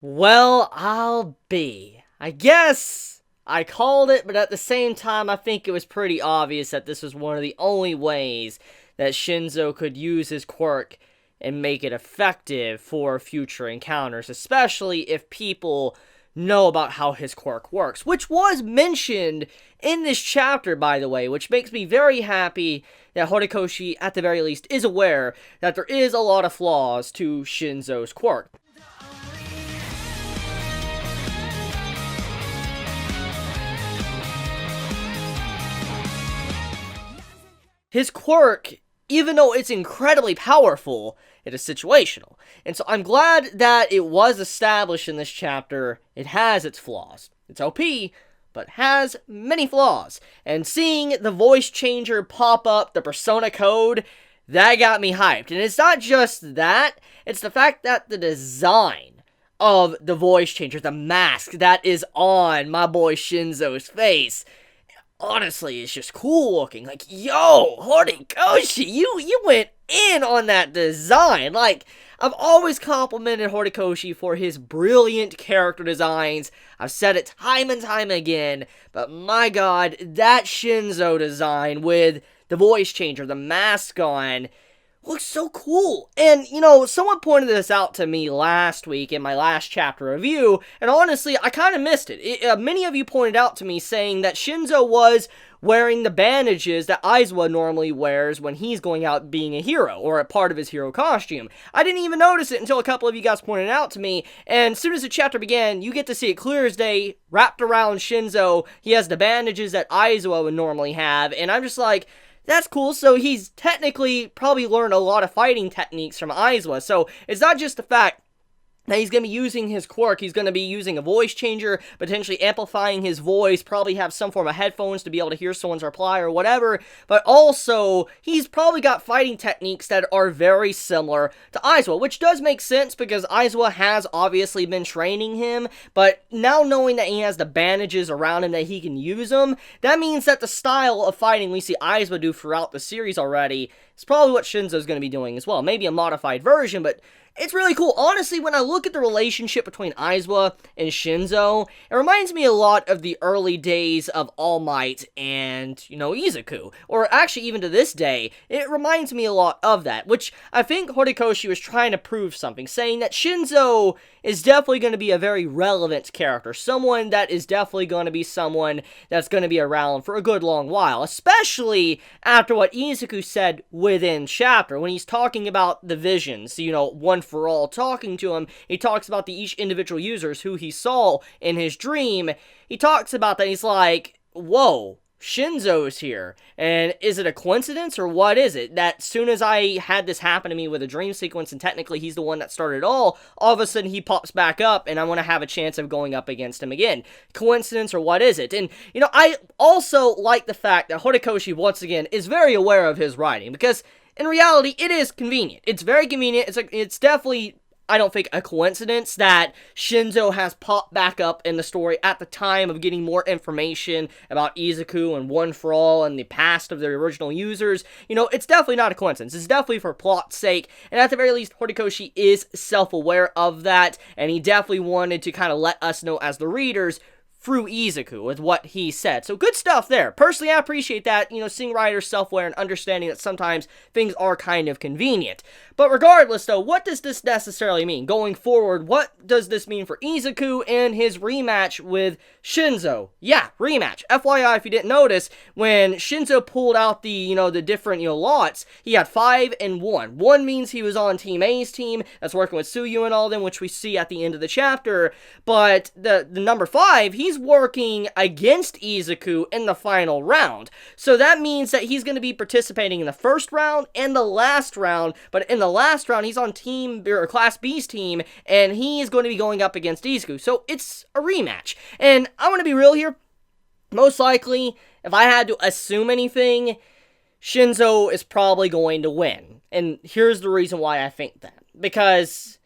Well, I'll be. I guess I called it, but at the same time, I think it was pretty obvious that this was one of the only ways that Shinzo could use his quirk and make it effective for future encounters, especially if people know about how his quirk works, which was mentioned in this chapter, by the way, which makes me very happy that Horikoshi, at the very least, is aware that there is a lot of flaws to Shinzo's quirk. His quirk, even though it's incredibly powerful, it is situational. And so I'm glad that it was established in this chapter. It has its flaws. It's OP, but has many flaws. And seeing the voice changer pop up, the persona code, that got me hyped. And it's not just that, it's the fact that the design of the voice changer, the mask that is on my boy Shinzo's face, honestly, it's just cool looking. Like, yo, Horikoshi, you went in on that design. Like, I've always complimented Horikoshi for his brilliant character designs. I've said it time and time again, but my god, that Shinzo design with the voice changer, the mask on, looks so cool. And, someone pointed this out to me last week in my last chapter review, and honestly, I kind of missed it. Many of you pointed out to me saying that Shinzo was wearing the bandages that Aizawa normally wears when he's going out being a hero, or a part of his hero costume. I didn't even notice it until a couple of you guys pointed it out to me, and as soon as the chapter began, you get to see it clear as day, wrapped around Shinzo. He has the bandages that Aizawa would normally have, and I'm just like, that's cool. So he's technically probably learned a lot of fighting techniques from Aizawa. So it's not just the fact that he's going to be using his quirk, he's going to be using a voice changer, potentially amplifying his voice, probably have some form of headphones to be able to hear someone's reply or whatever, but also, he's probably got fighting techniques that are very similar to Aizawa, which does make sense because Aizawa has obviously been training him, but now knowing that he has the bandages around him that he can use them, that means that the style of fighting we see Aizawa do throughout the series already is probably what Shinzo's going to be doing as well. Maybe a modified version, but it's really cool. Honestly, when I look at the relationship between Aizawa and Shinzo, it reminds me a lot of the early days of All Might and, Izuku. Or actually, even to this day, it reminds me a lot of that, which I think Horikoshi was trying to prove something, saying that Shinzo is definitely going to be a very relevant character. Someone that is definitely going to be someone that's going to be around for a good long while, especially after what Izuku said within chapter, when he's talking about the visions, one for all, talking to him, he talks about each individual users who he saw in his dream. He talks about that, he's like, whoa, Shinzo's here, and is it a coincidence, or what is it? That soon as I had this happen to me with a dream sequence, and technically he's the one that started it all of a sudden he pops back up, and I want to have a chance of going up against him again. Coincidence, or what is it? And, I also like the fact that Horikoshi, once again, is very aware of his writing, because in reality, it is convenient. It's very convenient. It's definitely, I don't think, a coincidence that Shinzo has popped back up in the story at the time of getting more information about Izuku and One for All and the past of the original users. It's definitely not a coincidence. It's definitely for plot's sake, and at the very least, Horikoshi is self-aware of that, and he definitely wanted to kind of let us know as the readers through Izuku with what he said. So good stuff there. Personally, I appreciate that, seeing writers self-aware and understanding that sometimes things are kind of convenient. But regardless, though, what does this necessarily mean? Going forward, what does this mean for Izuku and his rematch with Shinzo? Yeah, rematch. FYI, if you didn't notice, when Shinzo pulled out the different, lots, he had 5 and 1. 1 means he was on Team A's team, that's working with Tsuyu and all them, which we see at the end of the chapter, but the number 5, he's working against Izuku in the final round. So that means that he's going to be participating in the first round and the last round, but in the last round, he's on Class B's team, and he is going to be going up against Izuku. So it's a rematch. And I want to be real here. Most likely, if I had to assume anything, Shinzo is probably going to win. And here's the reason why I think that. Because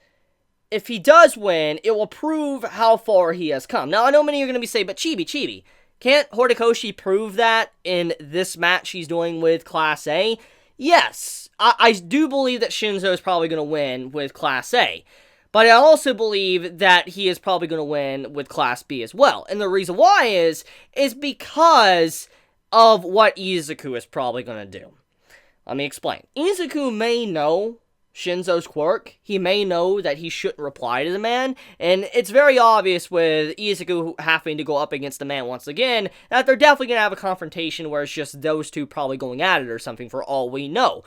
if he does win, it will prove how far he has come. Now, I know many are going to be saying, but Chibi, can't Horikoshi prove that in this match he's doing with Class A? Yes, I do believe that Shinzo is probably going to win with Class A. But I also believe that he is probably going to win with Class B as well. And the reason why is because of what Izuku is probably going to do. Let me explain. Izuku may know Shinzo's quirk. He may know that he shouldn't reply to the man, and it's very obvious with Izuku having to go up against the man once again, that they're definitely going to have a confrontation where it's just those two probably going at it or something for all we know.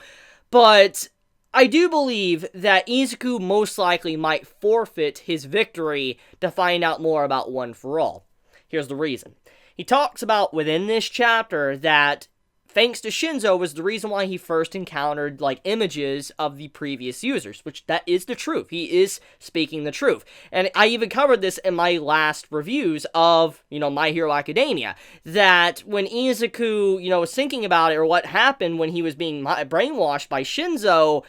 But I do believe that Izuku most likely might forfeit his victory to find out more about One for All. Here's the reason. He talks about within this chapter that thanks to Shinzo was the reason why he first encountered, images of the previous users, which that is the truth. He is speaking the truth. And I even covered this in my last reviews of, My Hero Academia, that when Izuku, was thinking about it, or what happened when he was being brainwashed by Shinzo,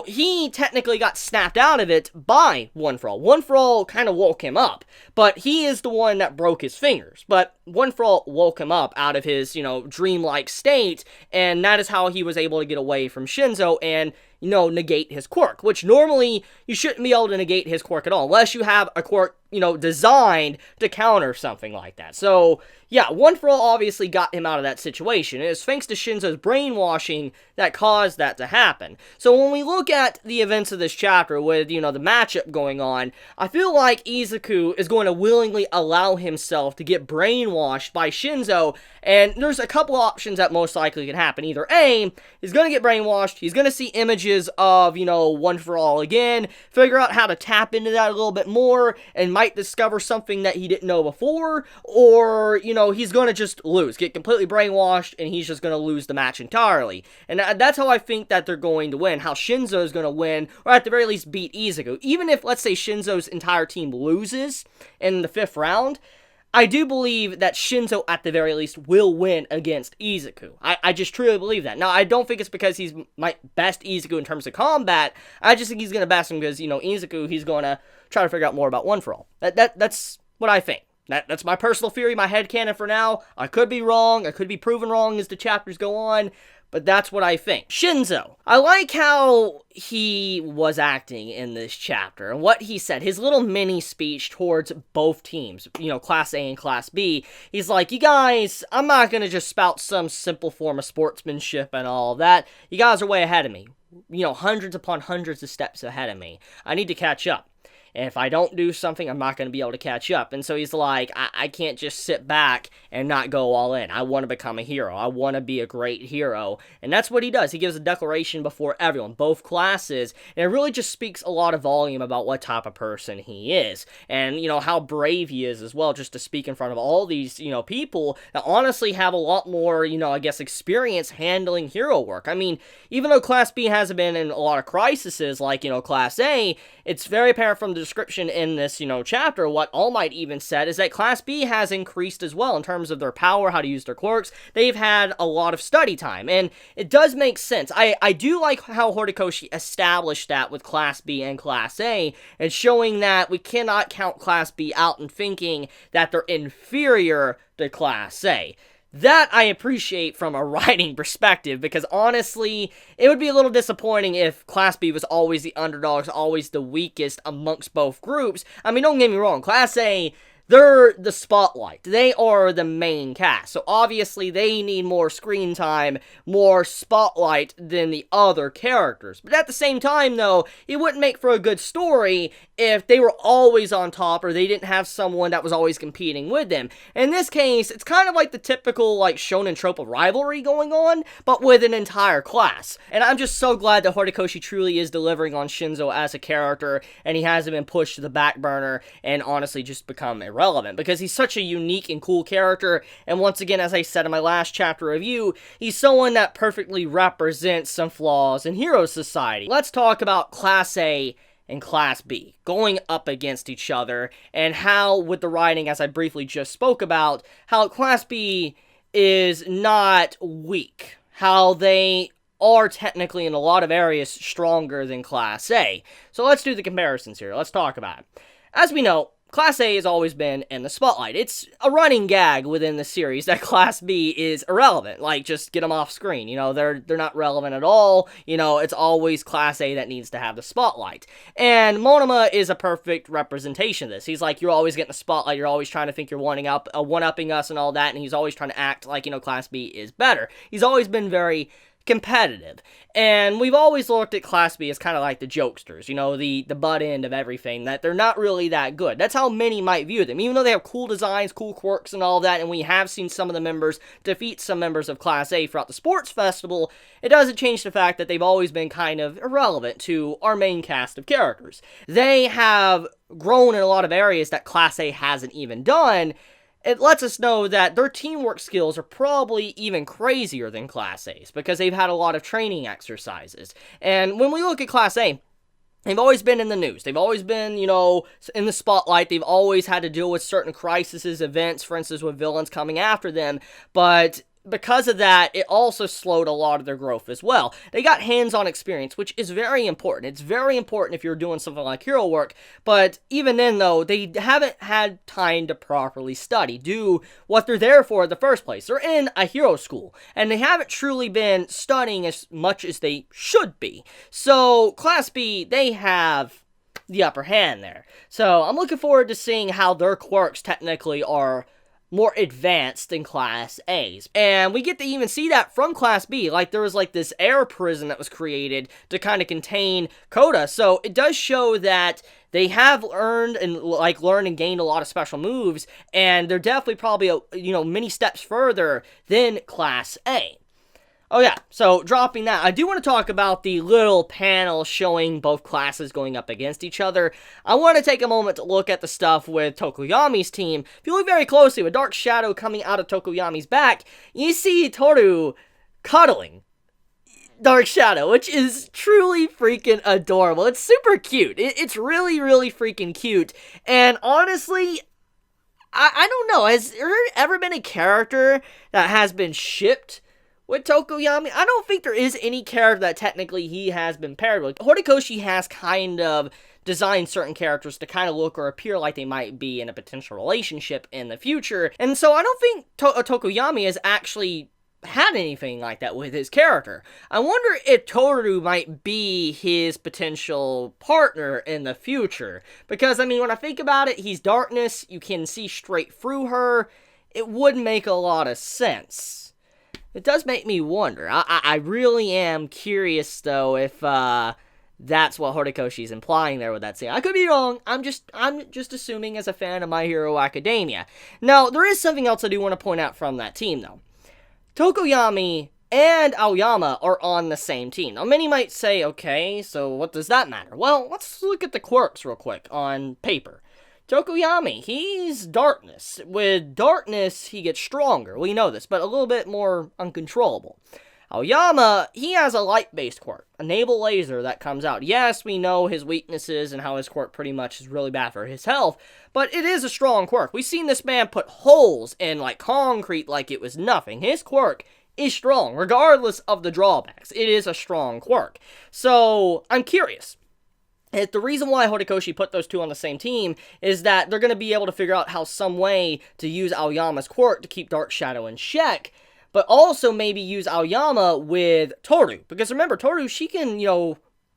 he technically got snapped out of it by One for All. One for All kind of woke him up, but he is the one that broke his fingers. But One for All woke him up out of his, dreamlike state, and that is how he was able to get away from Shinzo and, negate his quirk, which normally you shouldn't be able to negate his quirk at all, unless you have a quirk, designed to counter something like that. So, yeah, One for All obviously got him out of that situation. It was thanks to Shinzo's brainwashing that caused that to happen. So when we look at the events of this chapter with, the matchup going on, I feel like Izuku is going to willingly allow himself to get brainwashed by Shinzo, and there's a couple options that most likely can happen. Either A, he's going to get brainwashed, he's going to see images of, One for All again, figure out how to tap into that a little bit more, and might discover something that he didn't know before, or, he's going to just lose, get completely brainwashed, and he's just going to lose the match entirely. And that's how I think that they're going to win, how Shinzo is going to win, or at the very least beat Izuku. Even if, let's say, Shinzo's entire team loses in the 5th round, I do believe that Shinzo, at the very least, will win against Izuku. I just truly believe that. Now, I don't think it's because he's my best Izuku in terms of combat. I just think he's going to best him because, Izuku, he's going to try to figure out more about One for All. That's what I think. That's my personal theory, my headcanon for now. I could be wrong. I could be proven wrong as the chapters go on. But that's what I think. Shinzo. I like how he was acting in this chapter and what he said. His little mini speech towards both teams, Class A and Class B. He's like, you guys, I'm not going to just spout some simple form of sportsmanship and all of that. You guys are way ahead of me. Hundreds upon hundreds of steps ahead of me. I need to catch up. And if I don't do something, I'm not going to be able to catch up. And so he's like, I can't just sit back and not go all in. I want to become a hero. I want to be a great hero. And that's what he does. He gives a declaration before everyone, both classes. And it really just speaks a lot of volume about what type of person he is. And, how brave he is as well, just to speak in front of all these, people that honestly have a lot more, experience handling hero work. I mean, even though Class B hasn't been in a lot of crises like, Class A, it's very apparent from the description in this, chapter, what All Might even said is that Class B has increased as well in terms of their power, how to use their quirks. They've had a lot of study time, and it does make sense. I do like how Horikoshi established that with Class B and Class A, and showing that we cannot count Class B out and thinking that they're inferior to Class A. That I appreciate from a writing perspective, because honestly, it would be a little disappointing if Class B was always the underdogs, always the weakest amongst both groups. I mean, don't get me wrong, Class A, they're the spotlight. They are the main cast. So obviously they need more screen time, more spotlight than the other characters. But at the same time though, it wouldn't make for a good story if they were always on top or they didn't have someone that was always competing with them. In this case, it's kind of like the typical shonen trope of rivalry going on, but with an entire class. And I'm just so glad that Horikoshi truly is delivering on Shinzo as a character, and he hasn't been pushed to the back burner and honestly just become irrelevant, because he's such a unique and cool character. And once again, as I said in my last chapter review, he's someone that perfectly represents some flaws in Hero Society. Let's talk about Class A and Class B going up against each other, and how with the writing, as I briefly just spoke about, how Class B is not weak, how they are technically in a lot of areas stronger than Class A. So let's do the comparisons here. Let's talk about it. As we know, Class A has always been in the spotlight. It's a running gag within the series that Class B is irrelevant. Like, just get them off screen. You know, they're not relevant at all. You know, it's always Class A that needs to have the spotlight. And Monoma is a perfect representation of this. He's like, you're always getting the spotlight. You're always trying to think you're one-upping us and all that. And he's always trying to act like, you know, Class B is better. He's always been very competitive. And we've always looked at Class B as kind of like the jokesters, you know, the butt end of everything, that they're not really that good. That's how many might view them, even though they have cool designs, cool quirks, and all that, and we have seen some of the members defeat some members of Class A throughout the sports festival. It doesn't change the fact that they've always been kind of irrelevant to our main cast of characters. They have grown in a lot of areas that Class A hasn't even done. It lets us know that their teamwork skills are probably even crazier than Class A's, because they've had a lot of training exercises. And when we look at Class A, they've always been in the news. They've always been, you know, in the spotlight. They've always had to deal with certain crises, events, for instance, with villains coming after them. But because of that, it also slowed a lot of their growth as well. They got hands-on experience, which is very important. It's very important if you're doing something like hero work, but even then, though, they haven't had time to properly study, do what they're there for in the first place. They're in a hero school, and they haven't truly been studying as much as they should be. So, Class B, they have the upper hand there. So, I'm looking forward to seeing how their quirks technically are more advanced than Class A's. And we get to even see that from Class B. Like, there was like this air prison that was created to kind of contain Coda. So it does show that they have learned and gained a lot of special moves, and they're definitely probably, many steps further than Class A. Oh yeah, so dropping that, I do want to talk about the little panel showing both classes going up against each other. I want to take a moment to look at the stuff with Tokoyami's team. If you look very closely, with Dark Shadow coming out of Tokoyami's back, you see Toru cuddling Dark Shadow, which is truly freaking adorable. It's super cute. It's really, really freaking cute. And honestly, I don't know, has there ever been a character that has been shipped with Tokoyami? I don't think there is any character that technically he has been paired with. Horikoshi has kind of designed certain characters to kind of look or appear like they might be in a potential relationship in the future. And so I don't think Tokoyami has actually had anything like that with his character. I wonder if Toru might be his potential partner in the future. Because, I mean, when I think about it, he's darkness, you can see straight through her. It would make a lot of sense. It does make me wonder. I really am curious, though, if that's what Horikoshi's implying there with that scene. I could be wrong. I'm just assuming as a fan of My Hero Academia. Now, there is something else I do want to point out from that team, though. Tokoyami and Aoyama are on the same team. Now, many might say, okay, so what does that matter? Well, let's look at the quirks real quick on paper. Tokoyami, he's darkness. With darkness, he gets stronger. We know this, but a little bit more uncontrollable. Aoyama, he has a light-based quirk, a naval laser that comes out. Yes, we know his weaknesses and how his quirk pretty much is really bad for his health, but it is a strong quirk. We've seen this man put holes in, like, concrete like it was nothing. His quirk is strong, regardless of the drawbacks. It is a strong quirk. So, I'm curious. The reason why Horikoshi put those two on the same team is that they're going to be able to figure out how some way to use Aoyama's quirk to keep Dark Shadow in check, but also maybe use Aoyama with Toru. Because remember, Toru, she can,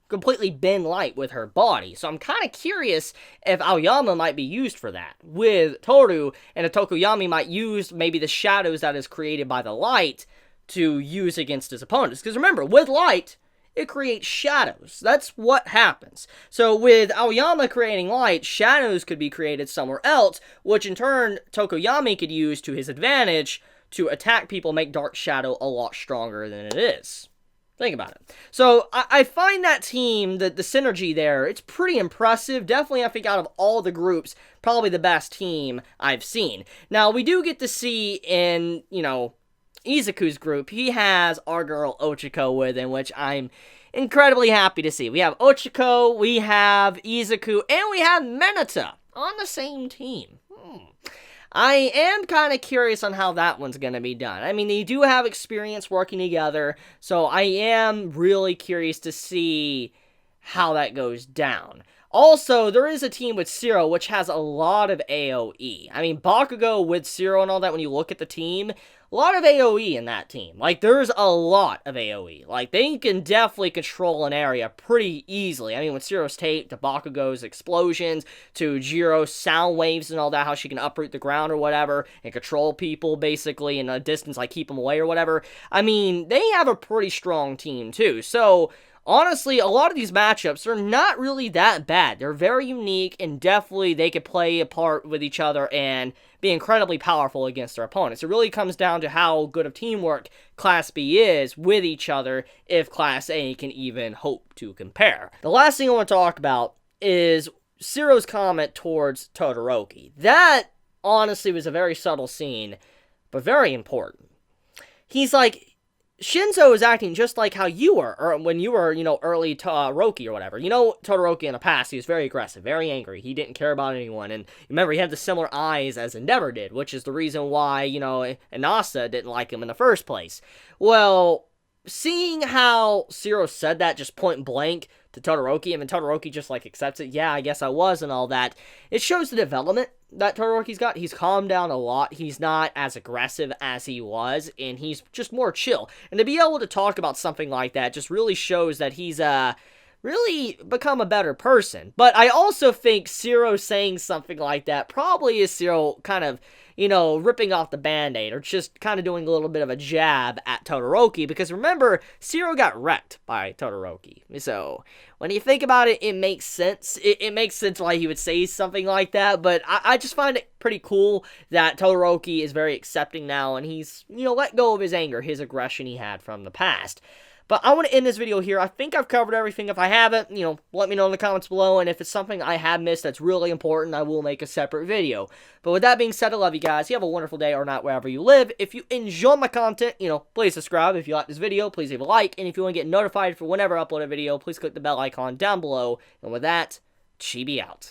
completely bend light with her body. So I'm kind of curious if Aoyama might be used for that with Toru, and if Tokoyami might use maybe the shadows that is created by the light to use against his opponents. Because remember, with light, it creates shadows. That's what happens. So with Aoyama creating light, shadows could be created somewhere else, which in turn Tokoyami could use to his advantage to attack people, make Dark Shadow a lot stronger than it is. Think about it. So I find that team, the synergy there, it's pretty impressive. Definitely, I think out of all the groups, probably the best team I've seen. Now, we do get to see in, Izuku's group, he has our girl Ochiko with him, which I'm incredibly happy to see. We have Ochiko, we have Izuku, and we have Menata on the same team. I am kind of curious on how that one's going to be done. I mean, they do have experience working together, so I am really curious to see how that goes down. Also, there is a team with Zero which has a lot of AoE. I mean, Bakugo with Zero and all that, when you look at the team, a lot of AoE in that team. Like, there's a lot of AoE. Like, they can definitely control an area pretty easily. I mean, with Zero's tape, to Bakugo's explosions, to Jiro's sound waves and all that, how she can uproot the ground or whatever, and control people, basically, in a distance, like, keep them away or whatever. I mean, they have a pretty strong team, too. So, honestly, a lot of these matchups are not really that bad. They're very unique, and definitely they could play a part with each other and be incredibly powerful against their opponents. It really comes down to how good of teamwork Class B is with each other, if Class A can even hope to compare. The last thing I want to talk about is Zero's comment towards Todoroki. That, honestly, was a very subtle scene, but very important. He's like, Shinzo is acting just like how you were, or when you were, early Todoroki or whatever. Todoroki in the past, he was very aggressive, very angry. He didn't care about anyone, and remember, he had the similar eyes as Endeavor did, which is the reason why, Inasa didn't like him in the first place. Well, seeing how Zero said that just point blank to Todoroki, and then Todoroki just, accepts it, yeah, I guess I was, and all that, it shows the development that Todoroki's got. He's calmed down a lot. He's not as aggressive as he was, and he's just more chill. And to be able to talk about something like that just really shows that he's, really become a better person. But I also think Zero saying something like that probably is Zero kind of, ripping off the Band-Aid, or just kind of doing a little bit of a jab at Todoroki, because remember, Zero got wrecked by Todoroki. So, when you think about it, it makes sense. It makes sense why he would say something like that, but I just find it pretty cool that Todoroki is very accepting now, and he's, let go of his anger, his aggression he had from the past. But I want to end this video here. I think I've covered everything. If I haven't, let me know in the comments below. And if it's something I have missed that's really important, I will make a separate video. But with that being said, I love you guys. You have a wonderful day or night wherever you live. If you enjoy my content, please subscribe. If you like this video, please leave a like. And if you want to get notified for whenever I upload a video, please click the bell icon down below. And with that, Chibi out.